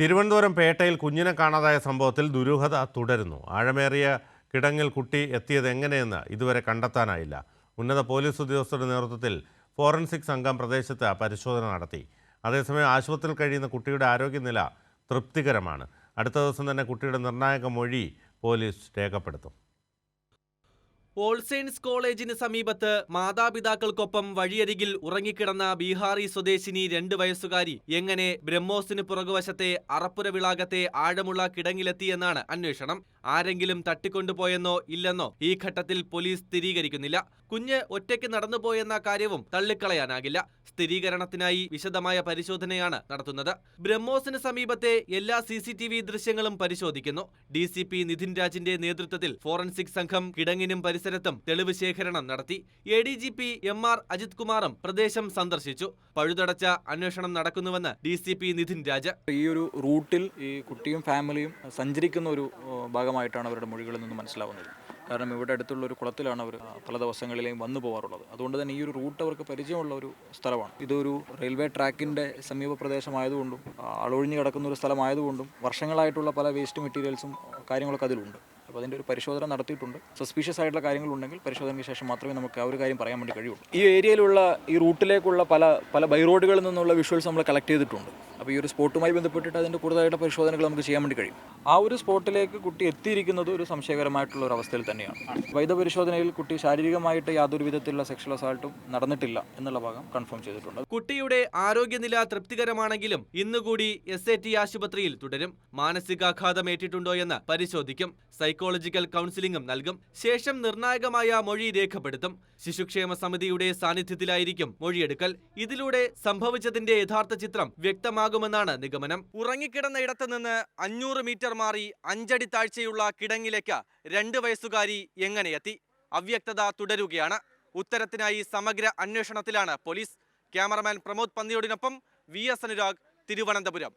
തിരുവനന്തപുരം പേട്ടയിൽ കുഞ്ഞിനെ കാണാതായ സംഭവത്തിൽ ദുരൂഹത തുടരുന്നു. ആഴമേറിയ കിടങ്ങിൽ കുട്ടി എത്തിയത് എങ്ങനെയെന്ന് ഇതുവരെ കണ്ടെത്താനായില്ല. ഉന്നത പോലീസ് ഉദ്യോഗസ്ഥരുടെ നേതൃത്വത്തിൽ ഫോറൻസിക് സംഘം പ്രദേശത്ത് പരിശോധന നടത്തി. അതേസമയം ആശുപത്രിയിൽ കഴിയുന്ന കുട്ടിയുടെ ആരോഗ്യനില തൃപ്തികരമാണ്. അടുത്ത ദിവസം തന്നെ കുട്ടിയുടെ നിർണായക മൊഴി പോലീസ് രേഖപ്പെടുത്തും. ഓൾ സെയിൻസ് കോളേജിന് സമീപത്ത് മാതാപിതാക്കൾക്കൊപ്പം വഴിയരികിൽ ഉറങ്ങിക്കിടന്ന ബീഹാറി സ്വദേശിനി 2 വയസ്സുകാരി എങ്ങനെ ബ്രഹ്മോസിന് പുറകുവശത്തെ അറപ്പുര വിളാകത്തെ ആഴമുള്ള കിടങ്ങിലെത്തിയെന്നാണ് അന്വേഷണം. ആരെങ്കിലും തട്ടിക്കൊണ്ടുപോയെന്നോ ഇല്ലെന്നോ ഈ ഘട്ടത്തിൽ പോലീസ് സ്ഥിരീകരിക്കുന്നില്ല. കുഞ്ഞ് ഒറ്റയ്ക്ക് നടന്നുപോയെന്ന കാര്യവും തള്ളിക്കളയാനാകില്ല. സ്ഥിരീകരണത്തിനായി വിശദമായ പരിശോധനയാണ് നടത്തുന്നത്. ബ്രഹ്മോസിന് സമീപത്തെ എല്ലാ CCTV ദൃശ്യങ്ങളും പരിശോധിക്കുന്നു. DCP നിതിൻ രാജിന്റെ നേതൃത്വത്തിൽ ഫോറൻസിക് സംഘം കിടങ്ങിനും പരിസരത്തും തെളിവ് ശേഖരണം നടത്തി. ADGP MR അജിത് കുമാറും പ്രദേശം സന്ദർശിച്ചു. പഴുതടച്ച അന്വേഷണം നടക്കുന്നുവെന്ന് DCP നിതിൻ രാജ്. ഈ ഒരു റൂട്ടിൽ ഈ കുട്ടിയും ഫാമിലിയും സഞ്ചരിക്കുന്ന ഒരു ഭാഗമായിട്ടാണ് അവരുടെ മൊഴികളിൽ നിന്ന് മനസ്സിലാവുന്നത്. കാരണം ഇവിടെ അടുത്തുള്ള ഒരു കുളത്തിലാണ് അവർ പല ദിവസങ്ങളിലെയും വന്നു പോകാറുള്ളത്. അതുകൊണ്ട് തന്നെ ഈ ഒരു റൂട്ട് അവർക്ക് പരിചയമുള്ള ഒരു സ്ഥലമാണ്. ഇതൊരു റെയിൽവേ ട്രാക്കിൻ്റെ സമീപ പ്രദേശമായതുകൊണ്ടും ആളൊഴിഞ്ഞ് കിടക്കുന്ന ഒരു സ്ഥലമായതുകൊണ്ടും വർഷങ്ങളായിട്ടുള്ള പല വേസ്റ്റ് മെറ്റീരിയൽസും കാര്യങ്ങളൊക്കെ അതിലുണ്ട്. അപ്പോൾ അതിൻ്റെ ഒരു പരിശോധന നടത്തിയിട്ടുണ്ട്. സസ്പീഷ്യസ് ആയിട്ടുള്ള കാര്യങ്ങളുണ്ടെങ്കിൽ പരിശോധനയ്ക്ക് ശേഷം മാത്രമേ നമുക്ക് ആ ഒരു കാര്യം പറയാൻ വേണ്ടി കഴിയുള്ളൂ. ഈ ഏരിയയിലുള്ള ഈ റൂട്ടിലേക്കുള്ള പല ബൈ റോഡുകളിൽ നിന്നുള്ള വിഷ്വൽസ് നമ്മൾ കളക്ട് ചെയ്തിട്ടുണ്ട്. അപ്പോൾ ഈ ഒരു സ്പോട്ടുമായി ബന്ധപ്പെട്ടിട്ട് അതിൻ്റെ കൂടുതലായിട്ട് പരിശോധനകൾ നമുക്ക് ചെയ്യാൻ വേണ്ടി കഴിയും. ആ ഒരു സ്പോട്ടിലേക്ക് കുട്ടി എത്തിയിരിക്കുന്നത് ഒരു സംശയകരമായിട്ടുള്ള ഒരു അവസ്ഥയിൽ തന്നെയാണ്. വൈദ്യപരിശോധനയിൽ കുട്ടി ശാരീരികമായിട്ട് യാതൊരു വിധത്തിലുള്ള സെക്ഷൽ അസാൾട്ടും നടന്നിട്ടില്ല എന്നുള്ള ഭാഗം കൺഫേം ചെയ്തിട്ടുണ്ട്. കുട്ടിയുടെ ആരോഗ്യനില തൃപ്തികരമാണെങ്കിലും ഇന്നുകൂടി SAT ആശുപത്രിയിൽ തുടരും. മാനസികാഘാതമേറ്റിട്ടുണ്ടോ എന്ന് പരിശോധിക്കും. സൈക്കോളജിക്കൽ കൗൺസിലിംഗും നൽകും. ശേഷം നിർണായകമായ മൊഴി രേഖപ്പെടുത്തും. ശിശുക്ഷേമ സമിതിയുടെ സാന്നിധ്യത്തിലായിരിക്കും മൊഴിയെടുക്കൽ. ഇതിലൂടെ സംഭവിച്ചതിന്റെ യഥാർത്ഥ ചിത്രം വ്യക്തമാകുമെന്നാണ് നിഗമനം. ഉറങ്ങിക്കിടന്ന ഇടത്ത് നിന്ന് 500 മീറ്റർ മാറി 5 അടി താഴ്ചയുള്ള കിടങ്ങിലേക്ക് 2 വയസ്സുകാരി എങ്ങനെയെത്തി? അവ്യക്തത തുടരുകയാണ്. ഉത്തരത്തിനായി സമഗ്ര അന്വേഷണത്തിലാണ് പോലീസ്. ക്യാമറമാൻ പ്രമോദ് പന്നിയോടിനൊപ്പം VS അനുരാഗ്, തിരുവനന്തപുരം.